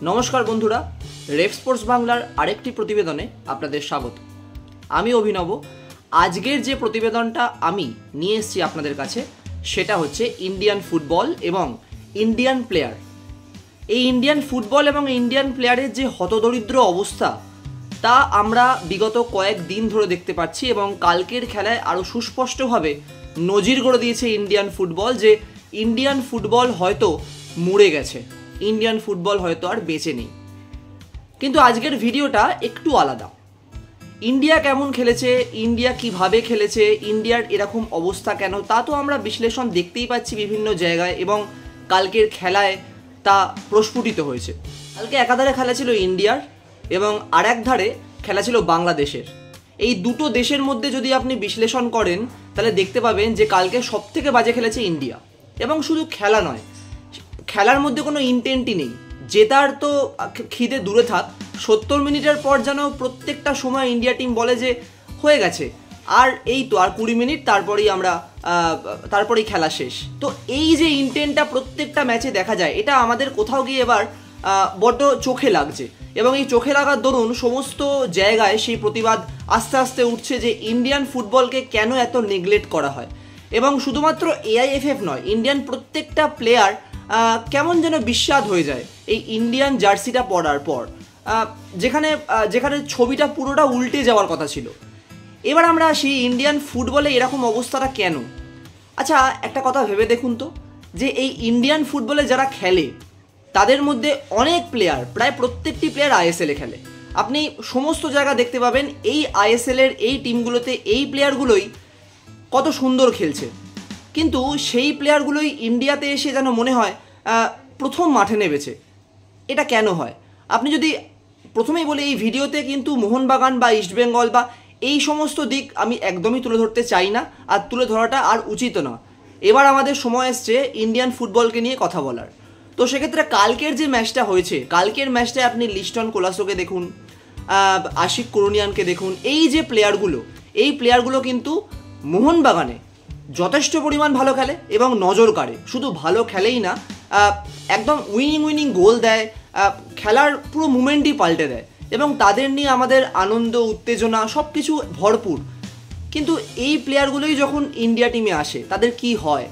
নমস্কার বন্ধুরা, রেফ স্পোর্টস বাংলার আরেকটি প্রতিবেদনে আপনাদের স্বাগত। আমি অভিনব। আজকের যে প্রতিবেদনটা আমি নিয়ে এসেছি আপনাদের কাছে সেটা হচ্ছে ইন্ডিয়ান ফুটবল এবং ইন্ডিয়ান প্লেয়ার। এই ইন্ডিয়ান ফুটবল এবং ইন্ডিয়ান প্লেয়ারের যে হতদরিদ্র অবস্থা তা আমরা বিগত কয়েকদিন ধরে দেখতে পাচ্ছি এবং কালকের খেলায় আরও সুস্পষ্টভাবে নজির করে দিয়েছে ইন্ডিয়ান ফুটবল যে ইন্ডিয়ান ফুটবল হয়তো মরে গেছে, ইন্ডিয়ান ফুটবল হয়তো আর বেঁচে নেই। কিন্তু আজকের ভিডিওটা একটু আলাদা। ইন্ডিয়া কেমন খেলেছে, ইন্ডিয়া কিভাবে খেলেছে, ইন্ডিয়ার এরকম অবস্থা কেন, তা তো আমরা বিশ্লেষণ দেখতেই পাচ্ছি বিভিন্ন জায়গায় এবং কালকের খেলায় তা প্রস্ফুটিত হয়েছে। কালকে একাধারে খেলা ছিল ইন্ডিয়ার এবং আর এক ধারে খেলা ছিল বাংলাদেশের। এই দুটো দেশের মধ্যে যদি আপনি বিশ্লেষণ করেন তাহলে দেখতে পাবেন যে কালকে সবথেকে বাজে খেলেছে ইন্ডিয়া। এবং শুধু খেলা নয়, খেলার মধ্যে কোনো ইন্টেন্টই নেই। জেতার তো খিদে দূরে থাক, 70 মিনিটের পর যেন প্রত্যেকটা সময় ইন্ডিয়া টিম বলে যে হয়ে গেছে, আর এই তো আর 20 মিনিট তারপরেই খেলা শেষ। তো এই যে ইন্টেন্টটা প্রত্যেকটা ম্যাচে দেখা যায়, এটা আমাদের কোথাও গিয়ে এবার বড্ড চোখে লাগছে এবং এই চোখে লাগার দরুন সমস্ত জায়গায় সেই প্রতিবাদ আস্তে আস্তে উঠছে যে ইন্ডিয়ান ফুটবলকে কেন এত নেগলেক্ট করা হয়। এবং শুধুমাত্র এআইএফএফ নয়, ইন্ডিয়ান প্রত্যেকটা প্লেয়ার কেমন যেন বিস্বাদ হয়ে যায় এই ইন্ডিয়ান জার্সিটা পরার পর, যেখানে ছবিটা পুরোটা উল্টে যাওয়ার কথা ছিল। এবার আমরা আসি ইন্ডিয়ান ফুটবলে এরকম অবস্থাটা কেন। আচ্ছা, একটা কথা ভেবে দেখুন তো, যে এই ইন্ডিয়ান ফুটবলে যারা খেলে তাদের মধ্যে অনেক প্লেয়ার, প্রায় প্রত্যেকটি প্লেয়ার আইএসএলে খেলে। আপনি সমস্ত জায়গা দেখতে পাবেন এই আইএসএলের এই টিমগুলোতে এই প্লেয়ারগুলোই কত সুন্দর খেলছে, কিন্তু সেই প্লেয়ারগুলোই ইন্ডিয়াতে এসে যেন মনে হয় প্রথম মাঠে নেমেছে। এটা কেন হয়? আপনি যদি প্রথমেই বলি, এই ভিডিওতে কিন্তু মোহনবাগান বা ইস্টবেঙ্গল বা এই সমস্ত দিক আমি একদমই তুলে ধরতে চাই না, আর তুলে ধরাটা আর উচিত না। এবার আমাদের সময় এসছে ইন্ডিয়ান ফুটবলকে নিয়ে কথা বলার। তো সেক্ষেত্রে কালকের যে ম্যাচটা হয়েছে, কালকের ম্যাচটায় আপনি লিস্টন কোলাসোকে দেখুন, আশিক কুরুনিয়ানকে দেখুন, এই যে প্লেয়ারগুলো, এই প্লেয়ারগুলো কিন্তু মোহনবাগানে যথেষ্ট পরিমাণ ভালো খেলে এবং নজর কাড়ে। শুধু ভালো খেলেই না, একদম উইনিং গোল দেয়, খেলার পুরো মুভমেন্টই পাল্টে দেয় এবং তাদের নিয়ে আমাদের আনন্দ উত্তেজনা সব কিছু ভরপুর। কিন্তু এই প্লেয়ারগুলোই যখন ইন্ডিয়া টিমে আসে তাদের কি হয়,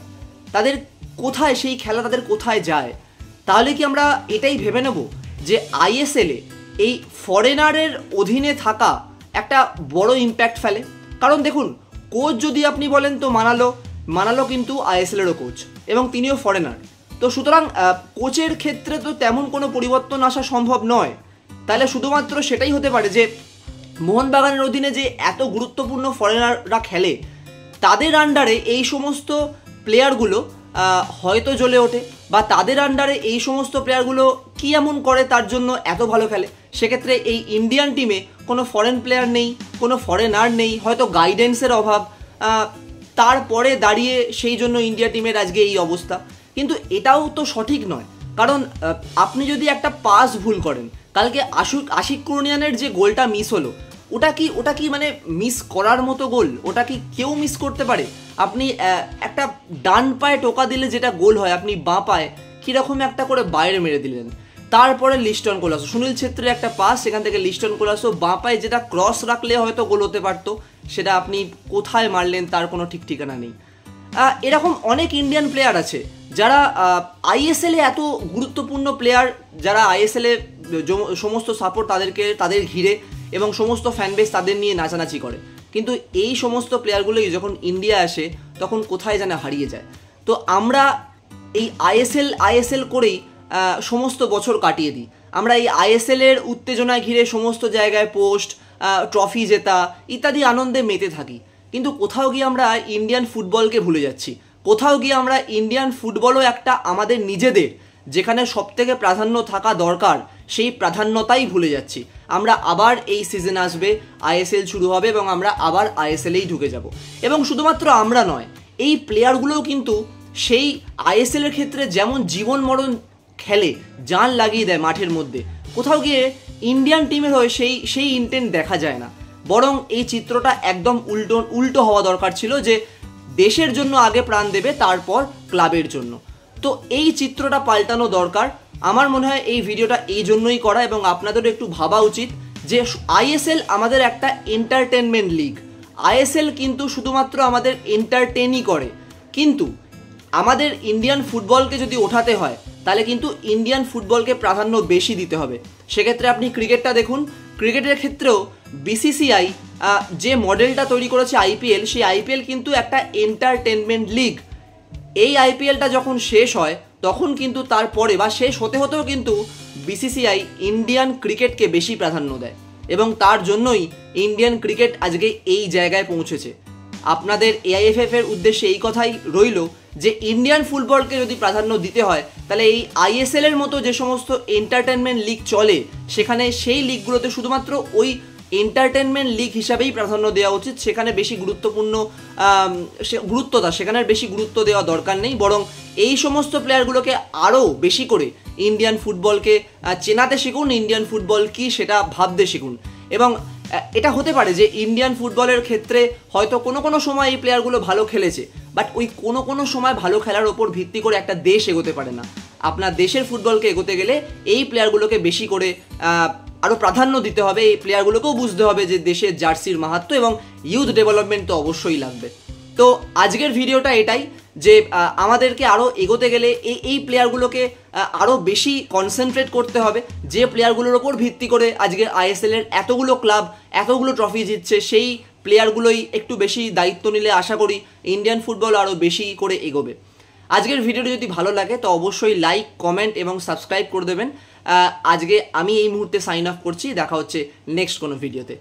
তাদের কোথায় সেই খেলা, তাদের কোথায় যায়? তাহলে কি আমরা এটাই ভেবে নেব যে আইএসএলে এই ফরেনারের অধীনে থাকা একটা বড় ইম্প্যাক্ট ফেলে? কারণ দেখুন, কোচ যদি আপনি বলেন তো মানালো কিন্তু আইএসএলেরও কোচ এবং তিনিও ফরেনার। তো সুতরাং কোচের ক্ষেত্রে তো তেমন কোনো পরিবর্তন আসা সম্ভব নয়। তাহলে শুধুমাত্র সেটাই হতে পারে যে মোহনবাগানের অধীনে যে এত গুরুত্বপূর্ণ ফরেনাররা খেলে তাদের আন্ডারে এই সমস্ত প্লেয়ারগুলো হয়তো জ্বলে ওঠে, বা তাদের আন্ডারে এই সমস্ত প্লেয়ারগুলো কী এমন করে তার জন্য এত ভালো খেলে। সেক্ষেত্রে এই ইন্ডিয়ান টিমে কোনো ফরেন প্লেয়ার নেই, কোনো ফরেনার নেই, হয়তো গাইডেন্সের অভাব, তারপরে দাঁড়িয়ে সেই জন্য ইন্ডিয়া টিমের আজকে এই অবস্থা। কিন্তু এটাও তো সঠিক নয়, কারণ আপনি যদি একটা পাস ভুল করেন, কালকে আশিক কুরুনিয়ানের যে গোলটা মিস হলো, ওটা কি মানে মিস করার মতো গোল? ওটা কি কেউ মিস করতে পারে? আপনি একটা ডান পায়ে টোকা দিলে যেটা গোল হয়, আপনি বাঁ পায়ে কীরকম একটা করে বাইরে মেরে দিলেন। তারপরে লিস্টন কোলাসো, সুনীল ছেত্রীর একটা পাস, সেখান থেকে লিস্টন কোলাসো বাঁ পায়ে যেটা ক্রস রাখলে হয়তো গোল হতে পারতো, সেটা আপনি কোথায় মারলেন তার কোনো ঠিক ঠিকানা নেই। এরকম অনেক ইন্ডিয়ান প্লেয়ার আছে যারা আইএসএলে এত গুরুত্বপূর্ণ প্লেয়ার, যারা আইএসএলে সমস্ত সাপোর্ট তাদের ঘিরে এবং সমস্ত ফ্যানবেস তাদের নিয়ে নাচানাচি করে, কিন্তু এই সমস্ত প্লেয়ারগুলোই যখন ইন্ডিয়া আসে তখন কোথায় যেন হারিয়ে যায়। তো আমরা এই আইএসএল করেই সমস্ত বছর কাটিয়ে দিই। আমরা এই আইএসএলের উত্তেজনায় ঘিরে সমস্ত জায়গায় পোস্ট, ট্রফি জেতা ইত্যাদি আনন্দে মেতে থাকি, কিন্তু কোথাও গিয়ে আমরা ইন্ডিয়ান ফুটবলকে ভুলে যাচ্ছি। কোথাও গিয়ে আমরা ইন্ডিয়ান ফুটবলও একটা আমাদের নিজেদের, যেখানে সবথেকে প্রাধান্য থাকা দরকার, সেই প্রাধান্যতাই ভুলে যাচ্ছি। আমরা আবার এই সিজন আসবে, আইএসএল শুরু হবে এবং আমরা আবার আইএসএলেই ঢুকে যাব। এবং শুধুমাত্র আমরা নয়, এই প্লেয়ারগুলোও কিন্তু সেই আইএসএলের ক্ষেত্রে যেমন জীবন মরণ খেলে, জান লাগিয়ে দেয় মাঠের মধ্যে, কোথাও গিয়ে ইন্ডিয়ান টিমের হয়ে সেই ইন্টেন্ট দেখা যায় না। বরং এই চিত্রটা একদম উল্টো হওয়া দরকার ছিল, যে দেশের জন্য আগে প্রাণ দেবে, তারপর ক্লাবের জন্য। তো এই চিত্রটা পাল্টানো দরকার। আমার মনে হয় এই ভিডিওটা এই জন্যই করা, এবং আপনাদেরও একটু ভাবা উচিত যে আইএসএল আমাদের একটা এন্টারটেনমেন্ট লিগ। আইএসএল কিন্তু শুধুমাত্র আমাদের এন্টারটেনই করে, কিন্তু আমাদের ইন্ডিয়ান ফুটবলকে যদি ওঠাতে হয় তাহলে কিন্তু ইন্ডিয়ান ফুটবলকে প্রাধান্য বেশি দিতে হবে। সেক্ষেত্রে আপনি ক্রিকেটটা দেখুন, ক্রিকেটের ক্ষেত্রেও বিসিসিআই যে মডেলটা তৈরি করেছে আইপিএল, সেই আইপিএল কিন্তু একটা এন্টারটেনমেন্ট লিগ। এই আইপিএলটা যখন শেষ হয় তখন কিন্তু তারপরে বা শেষ হতে হতেও কিন্তু বিসিসিআই ইন্ডিয়ান ক্রিকেটকে বেশি প্রাধান্য দেয়, এবং তার জন্যই ইন্ডিয়ান ক্রিকেট আজকে এই জায়গায় পৌঁছেছে। আপনাদের এআইএফএফ এর উদ্দেশ্যে এই কথাই রইল যে ইন্ডিয়ান ফুটবলকে যদি প্রাধান্য দিতে হয় তাহলে এই আইএসএল এর মতো যে সমস্ত এন্টারটেনমেন্ট লিগ চলে সেখানে সেই লিগগুলোতে শুধুমাত্র ওই এন্টারটেনমেন্ট লিগ হিসাবেই প্রাধান্য দেওয়া উচিত। সেখানে বেশি সেখানে বেশি গুরুত্ব দেওয়া দরকার নেই, বরং এই সমস্ত প্লেয়ারগুলোকে আরও বেশি করে ইন্ডিয়ান ফুটবলকে চেনাতে শিখুন, ইন্ডিয়ান ফুটবল কি সেটা ভাবতে শিখুন। এবং এটা হতে পারে যে ইন্ডিয়ান ফুটবলের ক্ষেত্রে হয়তো কোনো সময় এই প্লেয়ারগুলো ভালো খেলেছে, বাট ওই কোনো সময় ভালো খেলার ওপর ভিত্তি করে একটা দেশ এগোতে পারে না। আপনার দেশের ফুটবলকে এগোতে গেলে এই প্লেয়ারগুলোকে বেশি করে আরও প্রাধান্য দিতে হবে। এই প্লেয়ারগুলোকেও বুঝতে হবে যে দেশের জার্সির মাহাত্ম্য, এবং ইউথ ডেভেলপমেন্ট তো অবশ্যই লাগবে। তো আজকের ভিডিওটা এটাই যে আমাদেরকে আরও এগোতে গেলে এই প্লেয়ারগুলোকে আরও বেশি কনসেন্ট্রেট করতে হবে। যে প্লেয়ারগুলোর ওপর ভিত্তি করে আজকে আইএসএল এর এতগুলো ক্লাব এতগুলো ট্রফি জিতছে, সেই প্লেয়ারগুলোই একটু বেশি দায়িত্ব নিলে আশা করি ইন্ডিয়ান ফুটবল আরও বেশি করে এগোবে। আজকের ভিডিওটি যদি ভালো লাগে তো অবশ্যই লাইক, কমেন্ট এবং সাবস্ক্রাইব করে দেবেন। আজকে আমি এই মুহূর্তে সাইন অফ করছি, দেখা হচ্ছে নেক্সট কোনো ভিডিওতে।